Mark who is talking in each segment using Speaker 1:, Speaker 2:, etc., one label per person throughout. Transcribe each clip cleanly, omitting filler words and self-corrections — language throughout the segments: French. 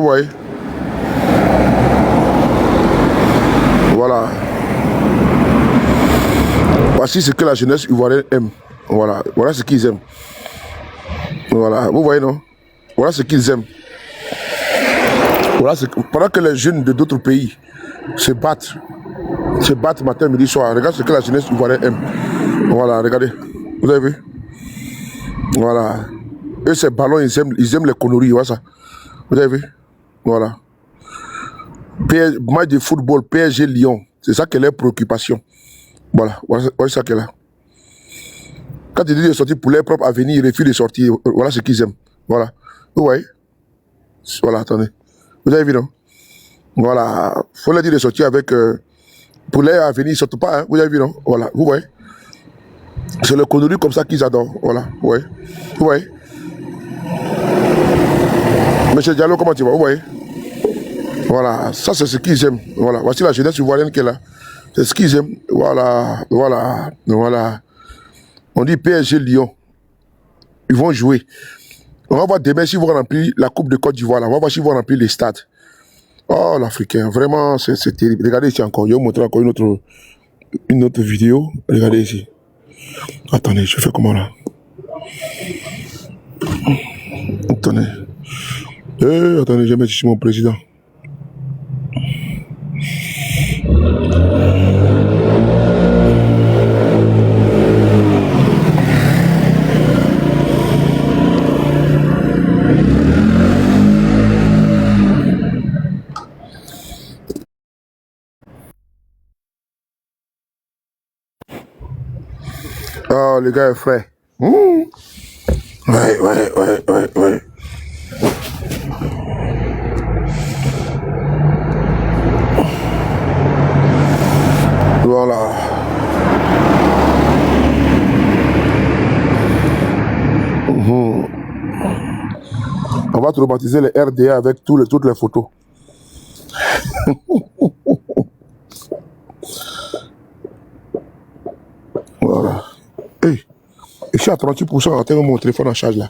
Speaker 1: voyez. Voilà. Voici ce que la jeunesse ivoirienne aime. Voilà. Voilà ce qu'ils aiment. Voilà. Vous voyez, non? Voilà ce qu'ils aiment. Voilà pendant que les jeunes de d'autres pays se battent matin, midi, soir. Regarde ce que la jeunesse ivoirienne aime. Voilà, regardez. Vous avez vu? Voilà. Eux, ces ballons, ils aiment les conneries. Voilà ça. Vous avez vu? Voilà. Match de football, PSG Lyon. C'est ça qui est leur préoccupation. Voilà. Voilà ça qu'elle a. Quand ils disent de sortir pour leur propre avenir, ils refusent de sortir. Voilà ce qu'ils aiment. Voilà. Vous voyez? Voilà, attendez. Vous avez vu, non? Voilà. Il faut leur dire de sortir avec... pour leur avenir, ils ne sortent pas. Hein? Vous avez vu, non? Voilà. Vous voyez? C'est le connerie comme ça qu'ils adorent. Voilà. Vous voyez? Vous voyez? Monsieur Diallo, comment tu vas? Vous voyez? Voilà. Ça, c'est ce qu'ils aiment. Voilà. Voici la jeunesse ivoirienne qui est là. C'est ce qu'ils aiment. Voilà. Voilà. Voilà. On dit PSG Lyon. Ils vont jouer. On va voir demain s'ils vont remplir la Coupe de Côte d'Ivoire. On va voir s'ils vont remplir les stades. Oh, l'Africain. Vraiment, c'est terrible. Regardez ici encore. Je vais vous montrer encore une autre vidéo. Regardez ici. Attendez, je fais comment là? Attendez. Attendez, je vais mettre ici mon président. Oh, le gars est frais. Ouais. Voilà. On va traumatiser les RDA avec toutes les photos. Voilà. Hey, je suis à 38%, attends mon téléphone en charge là.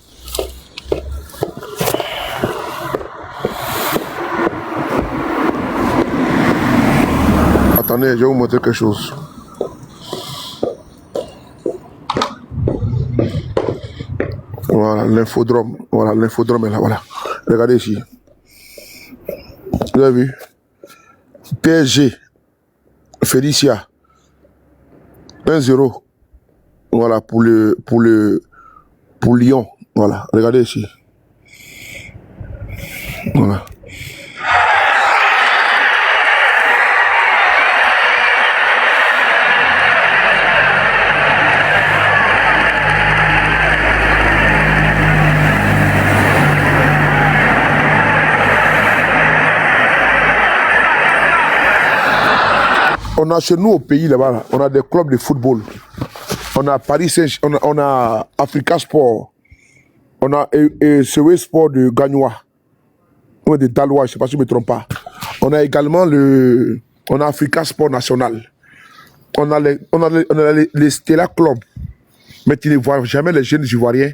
Speaker 1: Attendez, je vais vous montrer quelque chose. Voilà, l'infodrome. Voilà, l'infodrome est là, voilà. Regardez ici. Vous avez vu? PSG, Félicia, 1-0. Voilà, pour Lyon. Voilà, regardez ici. Voilà. On a chez nous au pays là-bas, là, on a des clubs de football. On a Paris Saint-Germain, on a Africa Sport, on a CW Sport de Gagnois, ou de Dalois, je ne sais pas si je ne me trompe pas. On a également on a Africa Sport National. On a les Stella Club. Mais tu ne vois jamais les jeunes Ivoiriens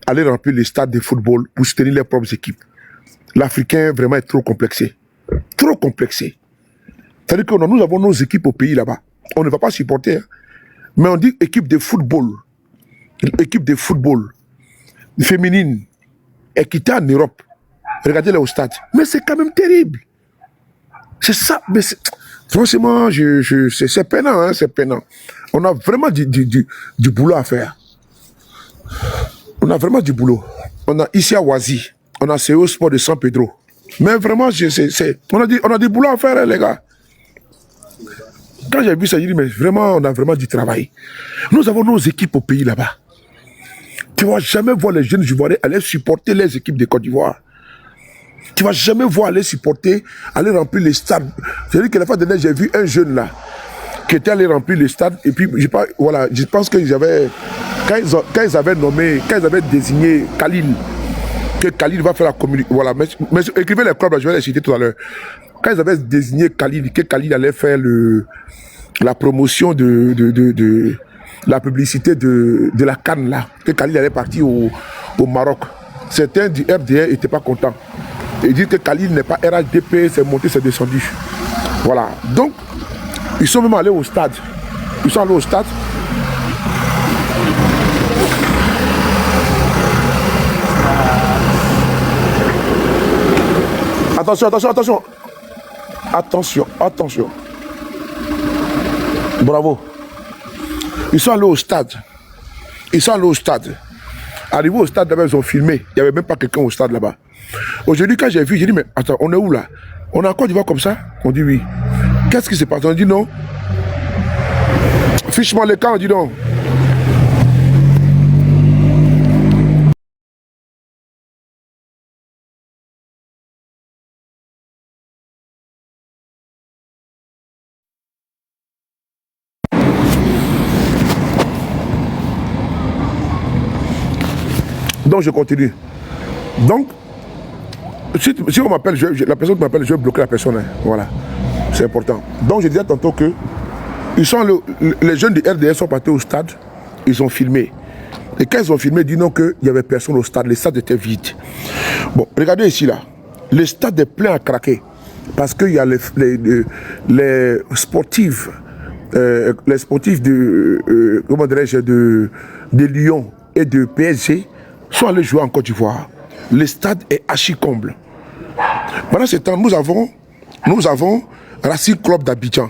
Speaker 1: aller remplir les stades de football pour soutenir leurs propres équipes. L'Africain vraiment est trop complexé. Trop complexé. C'est-à-dire que nous avons nos équipes au pays là-bas. On ne va pas supporter. Hein. Mais on dit équipe de football. Équipe de football féminine et quittée en Europe. Regardez-les au stade. Mais c'est quand même terrible. C'est ça. Mais franchement, c'est peinant. Hein, c'est peinant. On a vraiment du boulot à faire. On a vraiment du boulot. On a ici à Oasis. On a CO Sport de San Pedro. Mais vraiment, on a du boulot à faire, hein, les gars. Quand j'ai vu ça, j'ai dit, mais vraiment, on a vraiment du travail. Nous avons nos équipes au pays là-bas. Tu ne vas jamais voir les jeunes Ivoiriens aller supporter les équipes de Côte d'Ivoire. Tu ne vas jamais voir aller supporter, aller remplir les stades. C'est-à-dire que la fois dernière, j'ai vu un jeune là, qui était allé remplir les stades, et puis, je pense qu'ils avaient, quand ils avaient désigné Khalil, que Khalil va faire la communication, voilà, mais écrivez les clubs là, je vais les citer tout à l'heure. Quand ils avaient désigné Khalil, que Khalil allait faire la promotion de la publicité de la CAN là, que Khalil allait partir au Maroc, certains du RDR n'étaient pas contents. Et dire que Khalil n'est pas RHDP, c'est monté, c'est descendu. Voilà. Donc, ils sont même allés au stade. Ils sont allés au stade. Attention, attention, attention. Attention, attention. Bravo. Ils sont allés au stade. Ils sont allés au stade. Arrivés au stade, là-bas, ils ont filmé. Il n'y avait même pas quelqu'un au stade là-bas. Aujourd'hui, quand j'ai vu, j'ai dit, mais attends, on est où là? On est en Côte d'Ivoire comme ça? On dit oui. Qu'est-ce qui s'est passé? On dit non. Fiche-moi les camps, on dit non. Donc je continue. Donc, si on m'appelle, la personne qui m'appelle, je vais bloquer la personne. Hein. Voilà. C'est important. Donc je disais tantôt que les jeunes du RDS sont partis au stade, ils ont filmé. Et quand ils ont filmé, ils disent non qu'il n'y avait personne au stade, le stade était vide. Bon, regardez ici là. Le stade est plein à craquer. Parce qu'il y a les sportifs, comment dirais-je, de Lyon et de PSG sont allés jouer en Côte d'Ivoire. Le stade est archi-comble. Pendant ce temps, nous avons Racing Club d'Abidjan.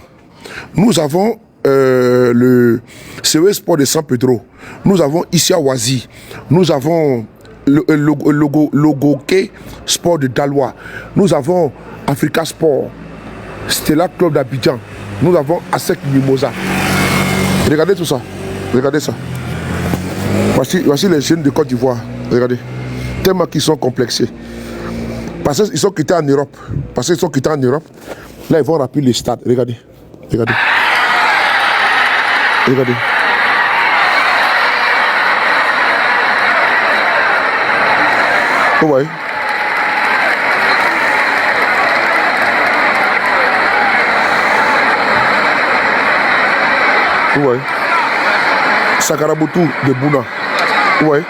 Speaker 1: Nous avons le CE Sport de San Pedro. Nous avons Isia Wazi. Nous avons Logoké Sport de Dalois. Nous avons Africa Sport. Stella Club d'Abidjan. Nous avons ASEC Mimosa. Regardez tout ça. Regardez ça. Voici les jeunes de Côte d'Ivoire. Regardez. Tellement qu'ils sont complexés. Parce qu'ils sont quittés en Europe. Parce qu'ils sont quittés en Europe. Là, ils vont remplir les stades. Regardez. Regardez. Regardez. Vous voyez? Vous voyez? Sakarabutu de Bouna. Vous voyez?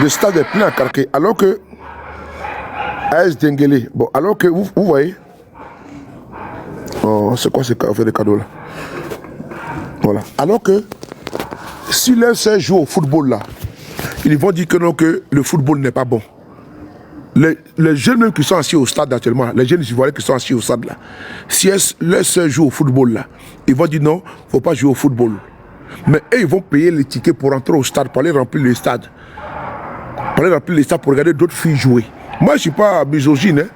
Speaker 1: Le stade est plein à carquer. Alors que AS Dengele, bon, alors que vous voyez, oh, c'est quoi fait des cadeaux là? Voilà. Alors que si l'un sait jouer au football là, ils vont dire que non, que le football n'est pas bon. Les jeunes même qui sont assis au stade actuellement, les jeunes Ivoiriens qui sont assis au stade là, si l'un sait jouer au football là, ils vont dire non, il ne faut pas jouer au football. Mais eux, ils vont payer les tickets pour entrer au stade, pour aller remplir les stades. Pour aller remplir les stades, pour regarder d'autres filles jouer. Moi, je ne suis pas misogyne. Hein.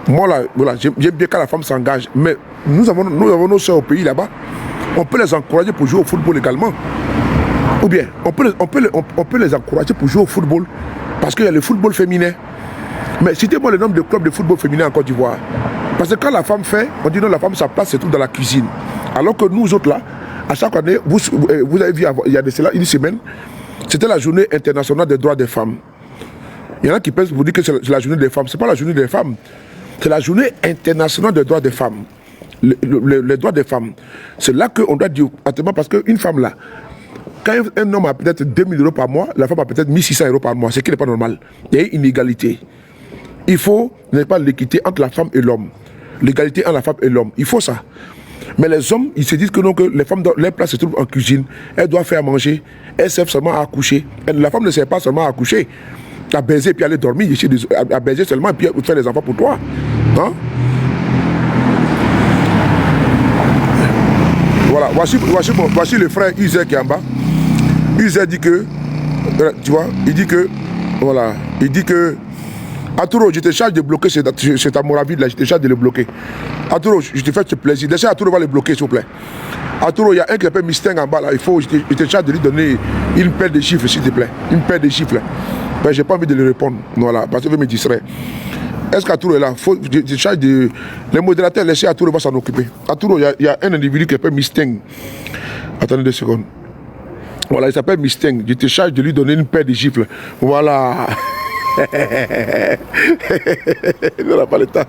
Speaker 1: Moi, là, voilà, j'aime bien quand la femme s'engage. Mais nous avons nos soeurs au pays là-bas. On peut les encourager pour jouer au football également. Ou bien, on peut les encourager pour jouer au football. Parce qu'il y a le football féminin. Mais citez-moi le nombre de clubs de football féminin en Côte d'Ivoire. Parce que quand la femme fait, on dit non, la femme, sa place, c'est tout dans la cuisine. Alors que nous autres là, à chaque année, vous avez vu, il y a de cela une semaine, c'était la journée internationale des droits des femmes. Il y en a qui pensent vous dire que c'est la journée des femmes. Ce n'est pas la journée des femmes. C'est la journée internationale des droits des femmes. Les droits des femmes. C'est là qu'on doit dire, actuellement, parce qu'une femme là, quand un homme a peut-être 2000 euros par mois, la femme a peut-être 1600 euros par mois, ce qui n'est pas normal. Il y a une inégalité. Il faut, n'est pas l'équité entre la femme et l'homme. L'égalité entre la femme et l'homme. Il faut ça. Mais les hommes, ils se disent que non, que les femmes, leur place se trouve en cuisine. Elles doivent faire manger. Elles servent seulement à accoucher. La femme ne sert pas seulement à accoucher, à baiser puis aller dormir, à baiser seulement et puis faire les enfants pour toi. Hein? Voilà, voici le frère Uzer qui est en bas. Uzer dit que, tu vois, il dit que, voilà, il dit que, Arturo, je te charge de bloquer cet amoravide là, je te charge de le bloquer. Arturo, je te fais ce plaisir. Laissez Arturo va le bloquer, s'il vous plaît. Arturo, il y a un qui s'appelle Mustang en bas là, je te charge de lui donner une paire de chiffres, s'il te plaît. Une paire de chiffres. Ben, j'ai pas envie de lui répondre, voilà, parce qu'il veut me distraire. Est-ce qu'Arturo est là? Je te charge de. Les modérateurs, laissez Arturo va s'en occuper. Arturo, il y a un individu qui s'appelle Mustang. Attendez 2 secondes. Voilà, il s'appelle Mustang. Je te charge de lui donner une paire de chiffres. Voilà. On n'a pas le temps.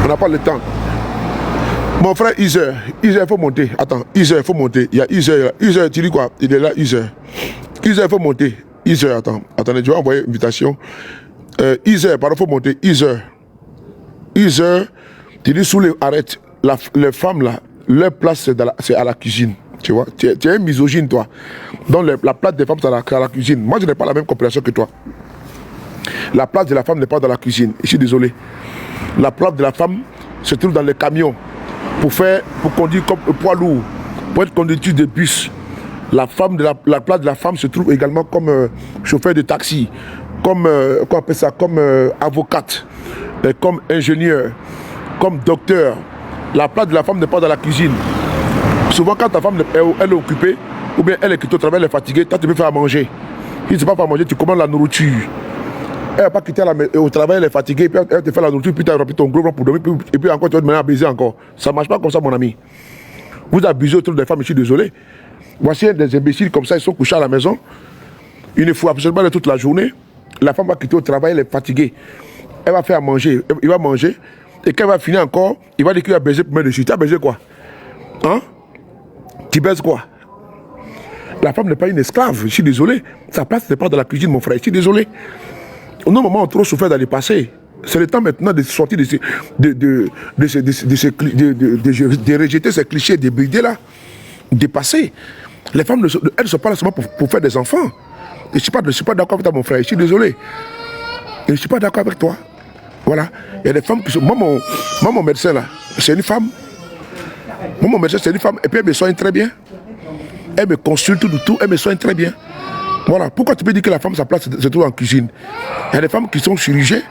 Speaker 1: On n'a pas le temps. Mon frère Iser, il faut monter. Attends, Iser, il faut monter. Il y a Iser, tu dis quoi? Il est là, Iser, il faut monter. Iser, attends. Attendez, je vais envoyer une invitation. Iser, pardon, il faut monter. Iser. Iser, tu dis sous les... Arrête. Les femmes, là, leur place, c'est à la cuisine. Tu vois, tu es un misogyne, toi. Donc, la place des femmes, c'est à la cuisine. Moi, je n'ai pas la même compréhension que toi. La place de la femme n'est pas dans la cuisine. Je suis désolé. La place de la femme se trouve dans les camions pour conduire comme poids lourd, pour être conductrice de bus. La place de la femme se trouve également comme chauffeur de taxi, comme qu'on appelle ça, comme avocate, comme ingénieur, comme docteur. La place de la femme n'est pas dans la cuisine. Souvent, quand ta femme elle est occupée, ou bien elle est quittée au travail, elle est fatiguée, toi tu peux faire à manger. Si tu ne sais pas faire à manger, tu commandes la nourriture. Elle va pas quitter au travail, elle est fatiguée, puis elle te fait la nourriture, puis tu as rempli ton gros blanc pour dormir, et puis encore tu vas te mener à baiser encore. Ça ne marche pas comme ça, mon ami. Vous abusez autour des femmes, je suis désolé. Voici des imbéciles comme ça, ils sont couchés à la maison. Il ne faut absolument pas toute la journée. La femme va quitter au travail, elle est fatiguée. Elle va faire à manger, il va manger, et quand elle va finir encore, il va dire qu'il va baiser pour mettre dessus. Tu as baisé quoi? Hein? Tu baises quoi? La femme n'est pas une esclave, je suis désolé. Sa place n'est pas dans la cuisine, mon frère, je suis désolé. Nos mamans ont trop souffert dans le passé. C'est le temps maintenant de sortir de rejeter ces clichés débridés là, dépassés. Les femmes, elles ne sont pas là seulement pour faire des enfants. Je ne suis pas d'accord avec toi, mon frère, je suis désolé. Je ne suis pas d'accord avec toi. Voilà. Il y a des femmes qui sont... Moi, mon médecin là, c'est une femme. Moi, mon médecin, c'est une femme. Et puis elle me soigne très bien. Elle me consulte tout, elle me soigne très bien. Voilà. Pourquoi tu peux dire que la femme, sa place se trouve en cuisine? Il y a des femmes qui sont chirurgiennes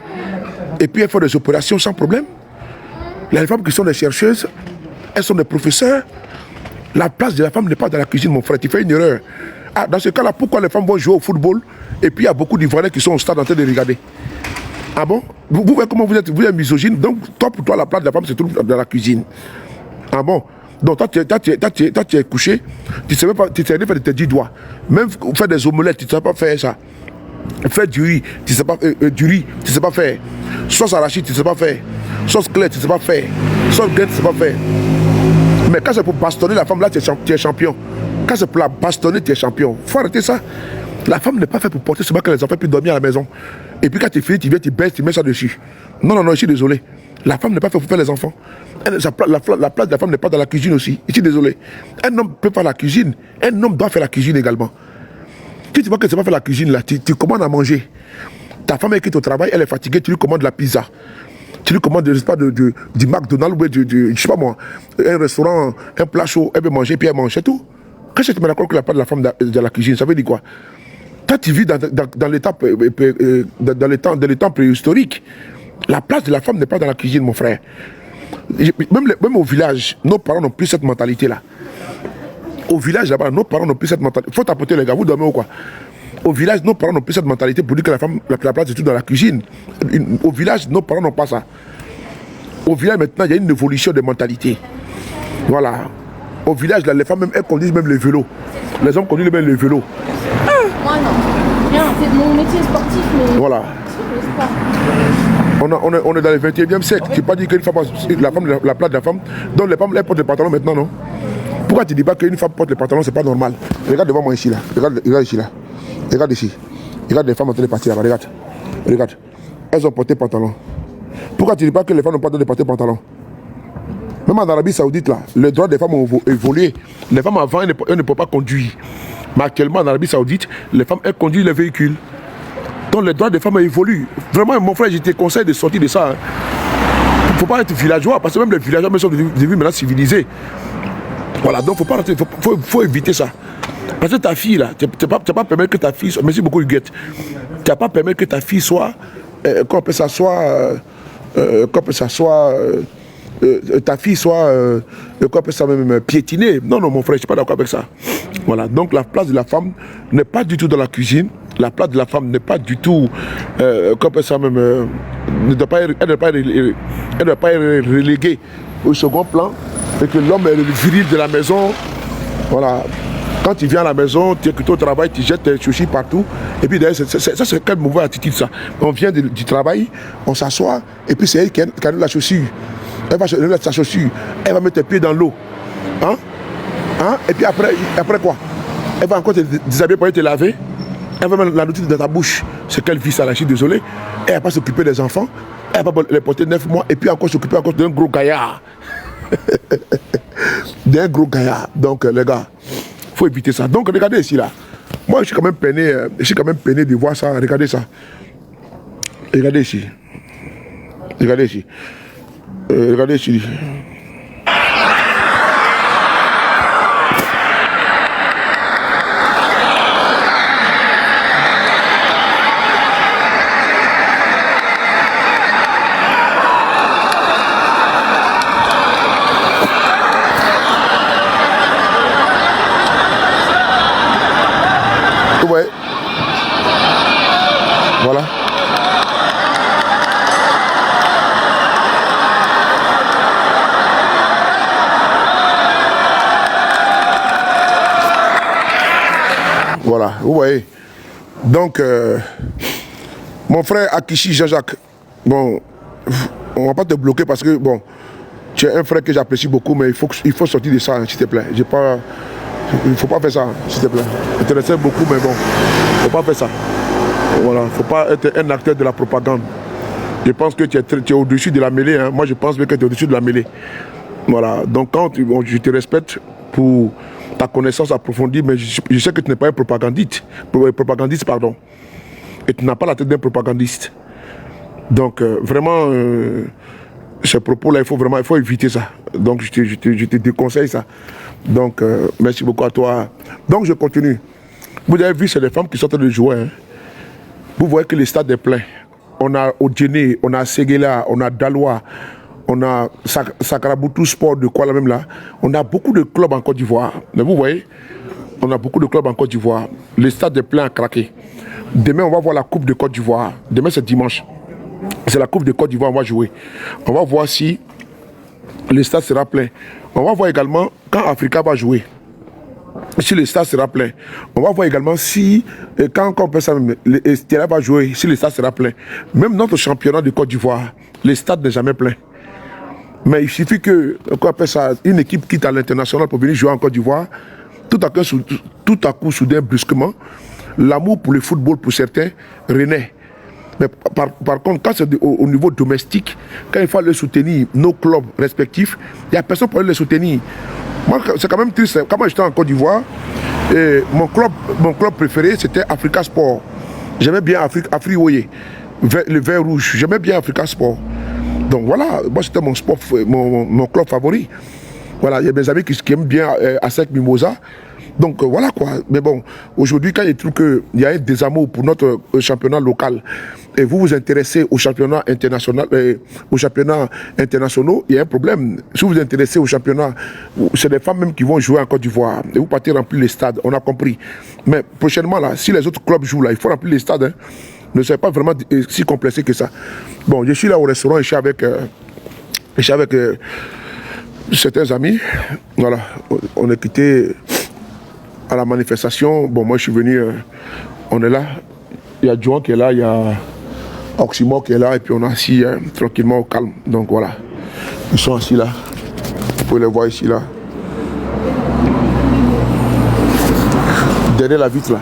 Speaker 1: et puis elles font des opérations sans problème. Il y a des femmes qui sont des chercheuses, elles sont des professeurs. La place de la femme n'est pas dans la cuisine, mon frère. Tu fais une erreur. Ah, dans ce cas-là, pourquoi les femmes vont jouer au football et puis il y a beaucoup d'Ivoiriens qui sont au stade en train de regarder? Ah bon? Vous voyez comment vous êtes misogyne? Donc, pour toi, la place de la femme se trouve dans la cuisine. Ah bon? Donc, toi, tu es couché, tu sais même pas, tu sais rien faire de tes 10 doigts. Même faire des omelettes, tu ne sais pas faire ça. Faire du riz, tu ne sais pas faire. Sauce arachide, tu ne sais pas faire. Sauce claire, tu ne sais pas faire. Sauce graine, tu ne sais pas faire. Mais quand c'est pour bastonner la femme, là, tu es champion. Quand c'est pour la bastonner, tu es champion. Il faut arrêter ça. La femme n'est pas faite pour porter seulement que les enfants puissent dormir à la maison. Et puis quand tu finis, tu viens, tu baisses, tu mets ça dessus. Non, je suis désolé. La femme n'est pas faite pour faire les enfants. La place de la femme n'est pas dans la cuisine aussi. Je suis désolé. Un homme peut faire la cuisine. Un homme doit faire la cuisine également. Si tu vois que tu ne sais pas faire la cuisine, là, tu commandes à manger. Ta femme est quitte au travail, elle est fatiguée, tu lui commandes la pizza. Tu lui commandes, je sais pas, du McDonald's ou je sais pas moi, un restaurant, un plat chaud, elle veut manger, puis elle mange, c'est tout. Quand je te mets d'accord que la place de la femme dans la cuisine, ça veut dire quoi? Quand tu vis dans les temps préhistoriques, la place de la femme n'est pas dans la cuisine, mon frère. Même au village, nos parents n'ont plus cette mentalité-là. Au village, là-bas, nos parents n'ont plus cette mentalité. Il faut tapoter les gars, vous dormez ou quoi? Au village, nos parents n'ont plus cette mentalité pour dire que la femme, la place est tout dans la cuisine. Au village, nos parents n'ont pas ça. Au village, maintenant, il y a une évolution de mentalité. Voilà. Au village, là, les femmes, même, elles conduisent même les vélos. Les hommes conduisent même les vélos.
Speaker 2: Moi, non. Rien, c'est mon métier sportif, mais...
Speaker 1: Voilà. On est dans le 21e siècle. Tu n'as pas dit qu'une femme, la place de la femme, donc les femmes, elles portent les pantalons maintenant, non? Pourquoi tu ne dis pas qu'une femme porte les pantalons, c'est pas normal? Regarde devant moi ici, là. Regarde ici, là. Regarde ici. Regarde les femmes en train de partir là-bas. Regarde. Elles ont porté pantalon. Pourquoi tu ne dis pas que les femmes n'ont pas le droit de porter pantalon? Même en Arabie Saoudite, là, les droits des femmes ont évolué. Les femmes avant, elles ne peuvent pas conduire. Mais actuellement, en Arabie Saoudite, les femmes, elles conduisent les véhicules. Donc les droits des femmes évoluent. Vraiment, mon frère, je te conseille de sortir de ça. Il ne faut pas être villageois, parce que même les villageois sont devenus maintenant civilisés. Voilà, donc faut éviter ça. Parce que ta fille, là, tu n'as pas permis que ta fille soit... Merci beaucoup, Huguette. Tu n'as pas permis que ta fille soit... ta fille soit... même piétinée. Non, mon frère, je ne suis pas d'accord avec ça. Voilà, donc la place de la femme n'est pas du tout dans la cuisine. La place de la femme n'est pas du tout... elle ne doit pas être reléguée au second plan. Et que l'homme est le viril de la maison. Voilà. Quand tu viens à la maison, tu es au travail, tu jettes tes chaussures partout. Et puis d'ailleurs, ça c'est quelle mauvaise attitude ça. On vient du travail, on s'assoit, et puis c'est elle qui a la chaussure. Elle va mettre sa chaussure, elle va mettre tes pieds dans l'eau. Hein? Et puis après quoi? Elle va encore te déshabiller pour aller te laver. Elle va mettre la nourriture dans ta bouche. C'est qu'elle vit ça là, je suis désolé. Elle va pas s'occuper des enfants. Elle va pas les porter 9 mois et puis encore s'occuper encore d'un gros gaillard. D'un gros gaillard. Donc les gars, faut éviter ça. Donc regardez ici là. Moi je suis quand même peiné de voir ça. Regardez ça. Regardez ici. Regardez ici. Regardez ici. Ouais. Voilà. Voilà, vous voyez. Donc, mon frère Akishi Jean-Jacques, bon, on va pas te bloquer parce que, bon, tu es un frère que j'apprécie beaucoup, mais il faut sortir de ça, s'il te plaît. Il ne faut pas faire ça, s'il te plaît. Intéressé beaucoup, mais bon, il ne faut pas faire ça. Voilà, il ne faut pas être un acteur de la propagande. Je pense que tu es au-dessus de la mêlée. Hein. Moi, je pense que tu es au-dessus de la mêlée. Voilà, donc je te respecte pour ta connaissance approfondie, mais je sais que tu n'es pas un propagandiste, pardon. Et tu n'as pas la tête d'un propagandiste. Donc, vraiment, ces propos-là, il faut éviter ça. Donc, je te déconseille ça. Donc, merci beaucoup à toi. Donc, je continue. Vous avez vu, c'est les femmes qui sont en train de jouer. Hein. Vous voyez que le stade est plein. On a Odjene, on a Séguéla, on a Daloa, on a Sakaraboutou Sport de quoi là même là. On a beaucoup de clubs en Côte d'Ivoire. Mais vous voyez, on a beaucoup de clubs en Côte d'Ivoire. Le stade est plein à craquer. Demain, on va voir la Coupe de Côte d'Ivoire. Demain, c'est dimanche. C'est la Coupe de Côte d'Ivoire, on va jouer. On va voir si le stade sera plein. On va voir également quand Africa va jouer. Si le stade sera plein. On va voir également si, quand on peut ça, le Stella va jouer, si le stade sera plein. Même notre championnat de Côte d'Ivoire, le stade n'est jamais plein. Mais il suffit que, qu'on appelle ça, une équipe quitte à l'international pour venir jouer en Côte d'Ivoire, tout à coup, soudain, brusquement, l'amour pour le football, pour certains, renaît. Mais par contre, quand c'est au niveau domestique, quand il faut aller soutenir nos clubs respectifs, il n'y a personne pour aller les soutenir. Moi, c'est quand même triste. Quand moi j'étais en Côte d'Ivoire, mon club préféré, c'était Africa Sport. J'aimais bien Afriwoye, le vert rouge. J'aimais bien Africa Sport. Donc voilà, moi c'était mon club favori. Voilà, il y a mes amis qui aiment bien Asec Mimosa. Donc voilà quoi. Mais bon, aujourd'hui, quand il trouve qu'il y a un désamour pour notre championnat local, et vous vous intéressez au championnat international, aux championnats internationaux, il y a un problème. Si vous vous intéressez au championnat, c'est des femmes même qui vont jouer en Côte d'Ivoire. Et vous partez remplir les stades, on a compris. Mais prochainement, là, si les autres clubs jouent là, il faut remplir les stades. Hein. Ne soyez pas vraiment si complexé que ça. Bon, je suis là au restaurant, je suis avec certains amis. Voilà, on est quitté à la manifestation. Bon, moi je suis venu, on est là. Il y a Joan qui est là, il y a Oxymore qui est là, et puis on est assis tranquillement au calme. Donc voilà, ils sont assis là. Vous pouvez les voir ici là. Derrière la vitre là.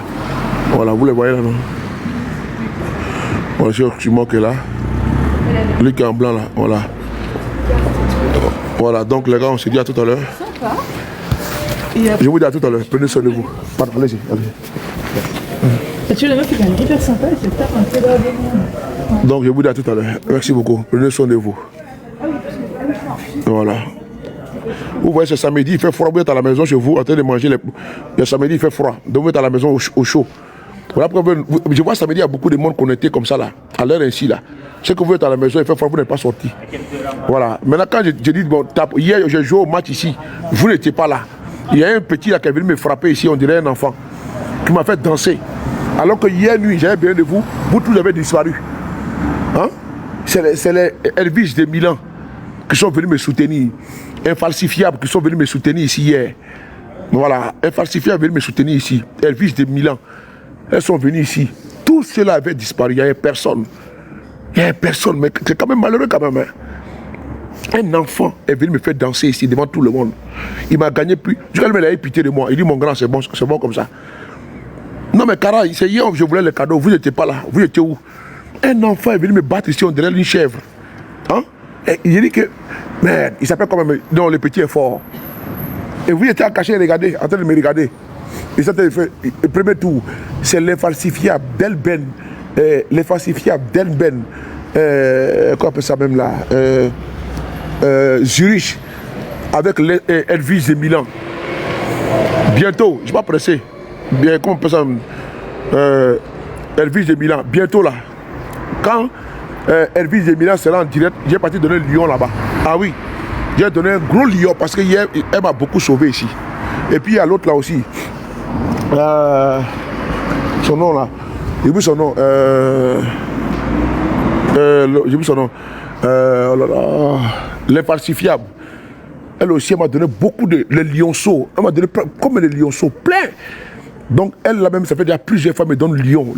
Speaker 1: Voilà, vous les voyez là, non? Voilà, c'est Oxymore qui est là. Lui qui est en blanc là, voilà. Voilà, donc les gars, on se dit à tout à l'heure. Je vous dis à tout à l'heure, prenez soin de vous. Pardon, allez-y, allez-y.
Speaker 2: Tu es le mec qui est hyper sympa et c'est un peu de...
Speaker 1: Donc je vous dis à tout à l'heure. Merci beaucoup. Prenez soin de vous. Voilà. Vous voyez, ce samedi, il fait froid. Vous êtes à la maison chez vous en train de manger. Le samedi, il fait froid. Donc vous êtes à la maison au chaud. Voilà pourquoi je vois samedi, il y a beaucoup de monde connecté comme ça là, à l'heure ainsi là. C'est que vous êtes à la maison, il fait froid, vous n'êtes pas sorti. Voilà. Maintenant, quand je dis, bon, hier, j'ai joué au match ici, vous n'étiez pas là. Il y a un petit là qui est venu me frapper ici, on dirait un enfant, qui m'a fait danser. Alors que hier nuit, j'avais bien de vous tous avez disparu. Hein? C'est les Elvis de Milan qui sont venus me soutenir. Infalsifiables qui sont venus me soutenir ici hier. Voilà, infalsifiables venus me soutenir ici. Elvis de Milan. Elles sont venues ici. Tout cela avait disparu. Il n'y avait personne. Il n'y avait personne. Mais c'est quand même malheureux quand même. Hein? Un enfant est venu me faire danser ici devant tout le monde. Il m'a gagné plus. Je lui ai pitié de moi. Il dit mon grand, c'est bon comme ça. Non, mais Cara, c'est hier que je voulais le cadeau. Vous n'étiez pas là. Vous étiez où? Un enfant est venu me battre ici, on dirait une chèvre. Hein? Et il dit que, merde, il s'appelle quand même, non, le petit est fort. Et vous étiez caché, regardez, en train de me regarder. Et ça, le premier tour, c'est l'infalsifiable d'Elben. L'infalsifiable d'Elben. Comment on appelle ça même là? Zurich. Avec Elvis de Milan. Bientôt, je ne suis pas pressé. Bien, comment on appelle ça? Elvis de Milan. Bientôt là. Quand Elvis de Milan sera en direct, j'ai parti donner le lion là-bas. Ah oui. J'ai donné un gros lion parce qu'elle m'a beaucoup sauvé ici. Et puis il y a l'autre là aussi. Son nom là. J'ai vu son nom. J'ai vu son nom. Oh là là. L'infalsifiable. Elle aussi, elle m'a donné beaucoup de lionceaux. Elle m'a donné comme des lionceaux plein. Donc elle là même, ça fait déjà plusieurs fois, me donne le lion.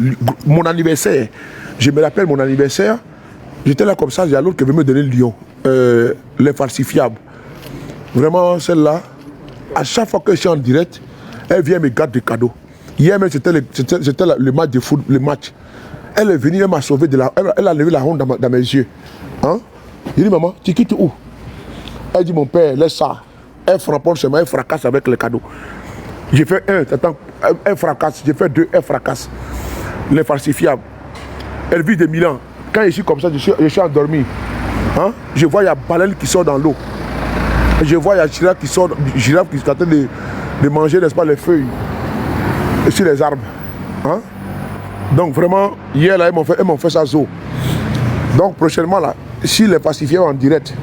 Speaker 1: Mon anniversaire. Je me rappelle mon anniversaire. J'étais là comme ça, il y a l'autre qui veut me donner le lion. L'infalsifiable. Vraiment, celle-là, à chaque fois que je suis en direct, elle vient me garder des cadeaux. Hier même, c'était le match de foot, le match. Elle est venue, elle m'a sauvé de la... Elle a levé la honte dans mes yeux. Hein? J'ai dit, maman, tu quittes où? Elle dit, mon père, laisse ça. Elle frappe seulement, elle fracasse avec les cadeaux. J'ai fait un, attends, elle fracasse. J'ai fait deux, elle fracasse. L'infalsifiable. Elle vit de Milan. Quand je suis comme ça, je suis endormi. Hein? Je vois, il y a baleine qui sort dans l'eau. Je vois, il y a girafe qui sort, girafe qui est en train de manger, n'est-ce pas, les feuilles sur les arbres. Hein? Donc vraiment, hier, là, ils m'ont fait ça zoo. Donc prochainement, là, si les pacifiés en direct,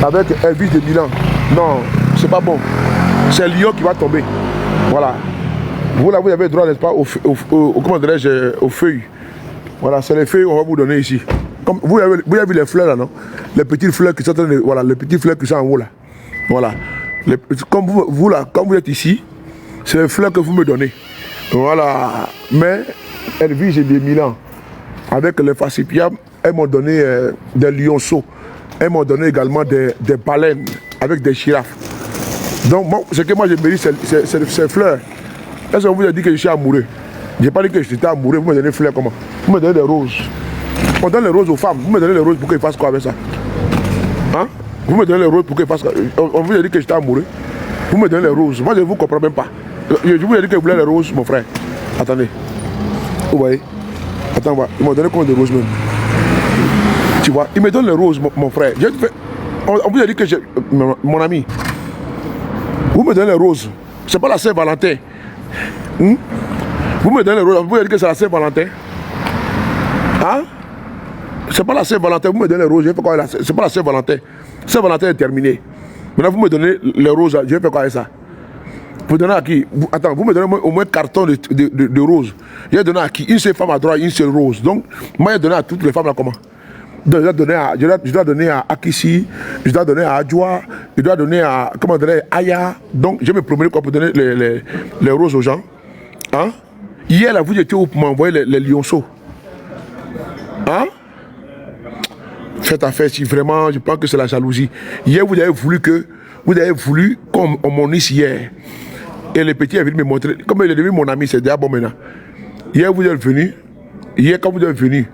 Speaker 1: avec Elvis de Milan, non, c'est pas bon. C'est Lyon qui va tomber. Voilà. Vous, là, vous avez droit, n'est-ce pas, comment dirais-je, aux feuilles. Voilà, c'est les feuilles qu'on va vous donner ici. Comme vous avez vu les fleurs là, non? Les petites fleurs qui sont voilà, les petites fleurs qui sont en haut là. Voilà. Comme vous là, quand vous êtes ici, c'est les fleurs que vous me donnez. Voilà. Mais Elvis et des Milan, avec les falsifiables, elles m'ont donné des lionceaux. Elles m'ont donné également des baleines avec des girafes. Donc, ce que moi je me dis, c'est ces fleurs. Est-ce que vous avez dit que je suis amoureux? Je n'ai pas dit que j'étais amoureux. Vous me donnez des fleurs comment? Vous me donnez des roses. On donne les roses aux femmes. Vous me donnez les roses pour qu'ils fassent quoi avec ça? Hein? Vous me donnez les roses pour qu'ils fassent quoi? On vous a dit que j'étais amoureux. Vous me donnez les roses. Moi, je ne vous comprends même pas. Je vous ai dit que vous voulez les roses, mon frère. Attendez. Vous voyez? Attends, ils m'ont donné combien de roses même? Tu vois? Ils me donnent les roses, mon frère. On vous a dit que mon ami. Vous me donnez les roses. C'est pas la Saint-Valentin. Vous me donnez les roses. Vous avez dit que c'est la Saint-Valentin. Hein? C'est pas la Saint-Valentin. Vous me donnez les roses. C'est pas la Saint-Valentin. Saint-Valentin est terminé. Maintenant, vous me donnez les roses. Je vais faire quoi avec ça? Vous donnez à qui? Attends, vous me donnez au moins un carton de roses. Je vais donner à qui? Une seule femme à droite, une seule rose. Donc, moi, je vais donner à toutes les femmes là comment? Donc, je dois donner à Akissi, je dois donner à Adjoa, je dois donner à, comment dirais, Aya. Donc, je vais me promener pour donner les roses aux gens. Hein? Hier, là, vous étiez où pour m'envoyer les lionceaux? Hein? Faites affaire si vraiment, je pense que c'est la jalousie. Hier, vous avez voulu qu'on m'unisse hier. Et le petit est venu me montrer, comme il est devenu mon ami, c'est déjà bon maintenant. Hier, vous êtes venu, quand vous êtes venu,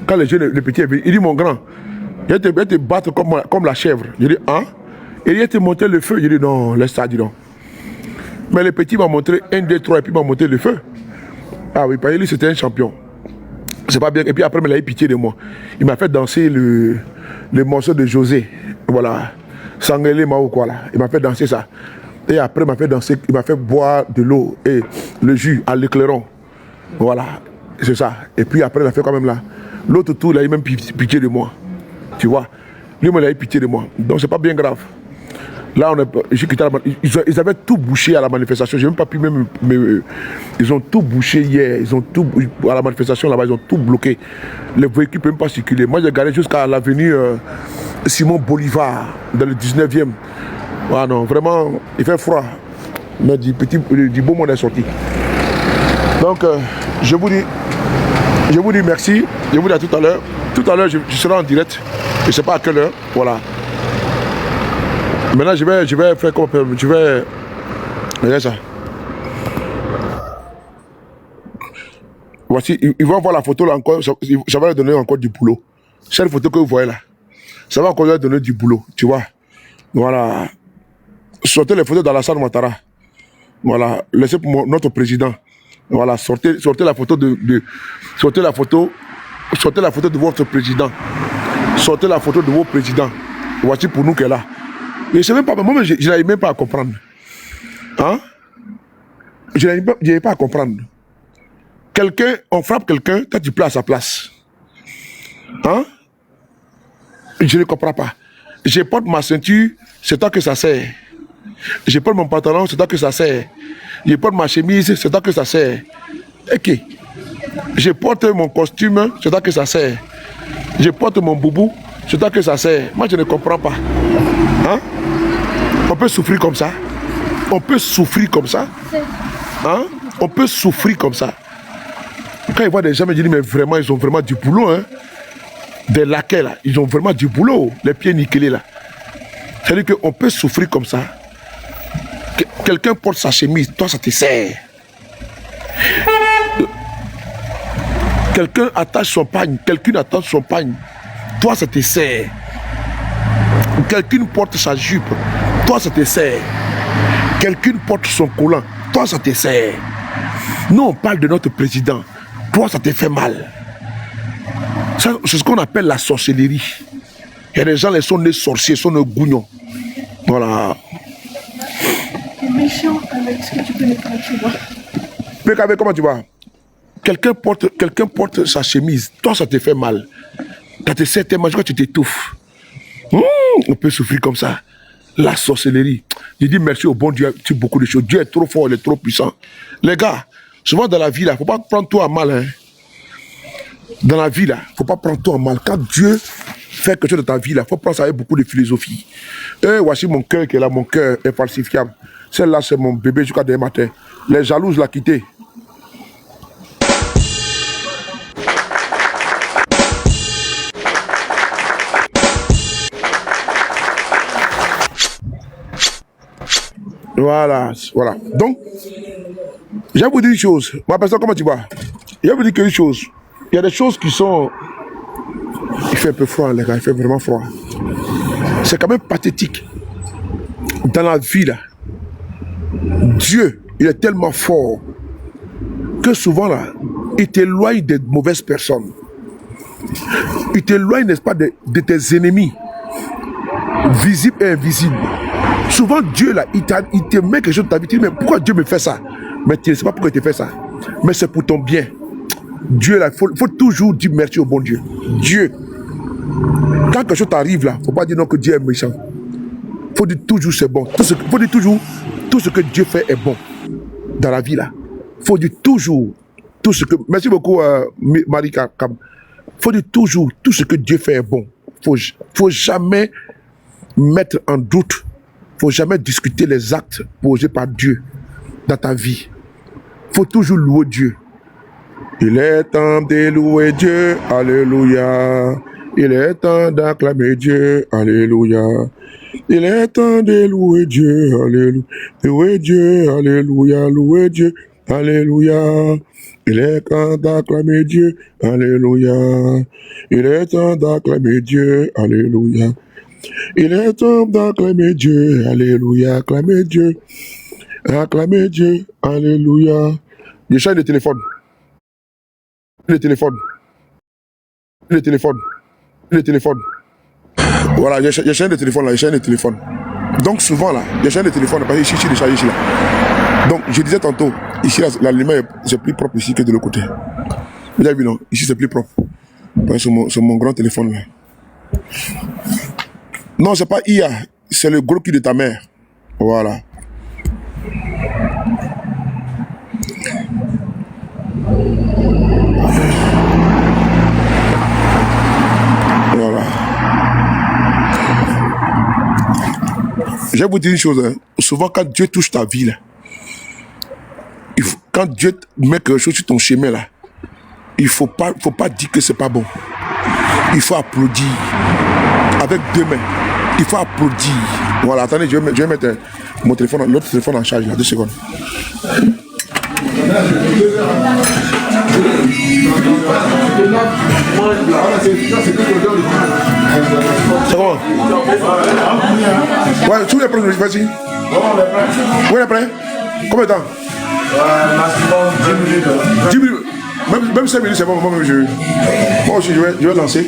Speaker 1: quand le petit est venu, il dit, mon grand, il va te battre comme la chèvre. Je dis, hein? Et il a te montré le feu. Je dis, non, laisse ça, dis donc. Mais le petit m'a montré 1, 2, 3, et puis il m'a montré le feu. Ah oui, parce que lui, c'était un champion. C'est pas bien. Et puis après, il a eu pitié de moi. Il m'a fait danser le morceau de José. Voilà. Sangelé Mao, quoi, là. Il m'a fait danser ça. Et après, il m'a fait danser, il m'a fait boire de l'eau et le jus à l'éclairon. Voilà. C'est ça. Et puis après, il a fait quand même là. L'autre tour, il a eu même pitié de moi. Tu vois. Lui, il a eu pitié de moi. Donc, c'est pas bien grave. Là, ils avaient tout bouché à la manifestation. J'ai même pas pu même. Ils ont tout bouché hier. Ils ont tout à la manifestation là-bas. Ils ont tout bloqué. Les véhicules ne peuvent même pas circuler. Moi, j'ai garé jusqu'à l'avenue Simon Bolivar, dans le 19e. Ah non, vraiment, il fait froid. Mais du beau monde est sorti. Donc, je vous dis merci. Je vous dis à tout à l'heure. Tout à l'heure, je serai en direct. Je ne sais pas à quelle heure. Voilà. Maintenant, je vais faire comme je vais. Regardez ça. Voici, ils vont voir la photo là encore, ça va leur donner encore du boulot. Cette photo que vous voyez là, ça va encore leur donner du boulot, tu vois. Voilà. Sortez les photos d'Alassane Ouattara. Voilà. Laissez pour notre président. Voilà. Sortez la photo sortez la photo de votre président. Sortez la photo de vos présidents. Voici pour nous qu'elle est là. Mais je sais même pas, moi je n'arrive même pas à comprendre. Hein? Je n'arrive pas à comprendre. On frappe quelqu'un, toi tu plais à sa place. Hein? Je ne comprends pas. Je porte ma ceinture, c'est toi que ça sert. Je porte mon pantalon, c'est toi que ça sert. Je porte ma chemise, c'est toi que ça sert. Ok. Je porte mon costume, c'est toi que ça sert. Je porte mon boubou, c'est toi que ça sert. Moi je ne comprends pas. Hein? On peut souffrir comme ça. On peut souffrir comme ça. Hein? On peut souffrir comme ça. Quand ils voient des gens, ils disent mais vraiment, ils ont vraiment du boulot. Hein? Des laquais là, ils ont vraiment du boulot. Les pieds nickelés là. C'est-à-dire qu'on peut souffrir comme ça. Quelqu'un porte sa chemise, toi ça te sert. Quelqu'un attache son pagne, toi ça te sert. Quelqu'un porte sa jupe, toi ça te sert. Quelqu'un porte son collant, toi ça te sert. Nous on parle de notre président, toi ça te fait mal. C'est ce qu'on appelle la sorcellerie. Il y a des gens, ils sont des sorciers, ils sont des gougnons. Voilà.
Speaker 2: T'es méchant avec ce que tu connais pas, tu vois.
Speaker 1: Mais comment tu vois? Quelqu'un porte sa chemise, toi ça te fait mal. Ça te sert tellement, tu t'étouffes. On peut souffrir comme ça. La sorcellerie. Je dis merci au bon Dieu, tu beaucoup de choses. Dieu est trop fort, il est trop puissant. Les gars, souvent dans la vie, il ne faut pas prendre tout à mal. Hein. Dans la vie, il ne faut pas prendre tout à mal. Quand Dieu fait quelque chose dans ta vie, il faut prendre ça avec beaucoup de philosophie. Et voici mon cœur qui est là, mon cœur est falsifiable. Celle-là, c'est mon bébé jusqu'à demain matin. Les jalouses l'ont quitté. Voilà. Donc, je vais vous dire une chose. Ma personne, comment tu vas? Je vais vous dire quelque chose. Il y a des choses qui sont... Il fait un peu froid, les gars. Il fait vraiment froid. C'est quand même pathétique. Dans la vie, là, Dieu, il est tellement fort que souvent, là, il t'éloigne des mauvaises personnes. Il t'éloigne, n'est-ce pas, de tes ennemis, visibles et invisibles. Souvent, Dieu, là, il te met quelque chose dans ta vie. Tu dis, mais pourquoi Dieu me fait ça? Mais tu ne sais pas pourquoi il te fait ça. Mais c'est pour ton bien. Dieu, là, il faut toujours dire merci au bon Dieu. Dieu. Quand quelque chose t'arrive, là, il ne faut pas dire non que Dieu est méchant. Il faut dire toujours c'est bon. Il faut dire toujours tout ce que Dieu fait est bon. Dans la vie, là. Il faut dire toujours tout ce que... Merci beaucoup, Marika. Il faut dire toujours tout ce que Dieu fait est bon. Il ne faut jamais mettre en doute. Il ne faut jamais discuter les actes posés par Dieu dans ta vie. Il faut toujours louer Dieu. Il est temps de louer Dieu, alléluia. Il est temps d'acclamer Dieu, alléluia. Il est temps de louer Dieu, alléluia. Louer Dieu, alléluia, louer Dieu, alléluia. Il est temps d'acclamer Dieu, alléluia. Il est temps d'acclamer Dieu, alléluia. Il est temps d'acclamer Dieu, alléluia, acclamer Dieu, alléluia. Je change de téléphone. Le téléphone. Voilà, je change de téléphone là, Donc souvent là, je change de téléphone parce que ici, je suis là. Donc je disais tantôt, ici la lumière c'est plus propre ici que de l'autre côté. Vous avez vu non? Ici c'est plus propre. C'est mon grand téléphone là. Non, c'est pas IA, c'est le gros cul de ta mère. Voilà. Voilà. Je vais vous dire une chose. Hein. Souvent, quand Dieu touche ta vie, là, quand Dieu met quelque chose sur ton chemin, là, il ne faut pas dire que c'est pas bon. Il faut applaudir. Avec deux mains. Il faut applaudir. Voilà, attendez, je vais mettre mon téléphone, l'autre téléphone en charge, là, 2 secondes. C'est comment? Ouais, tous les prêts, vas-y. Oui, les prêts? Combien de temps?
Speaker 3: Maximum 10 minutes.
Speaker 1: 10 minutes. Même 5 minutes, c'est bon. Moi aussi, je vais lancer.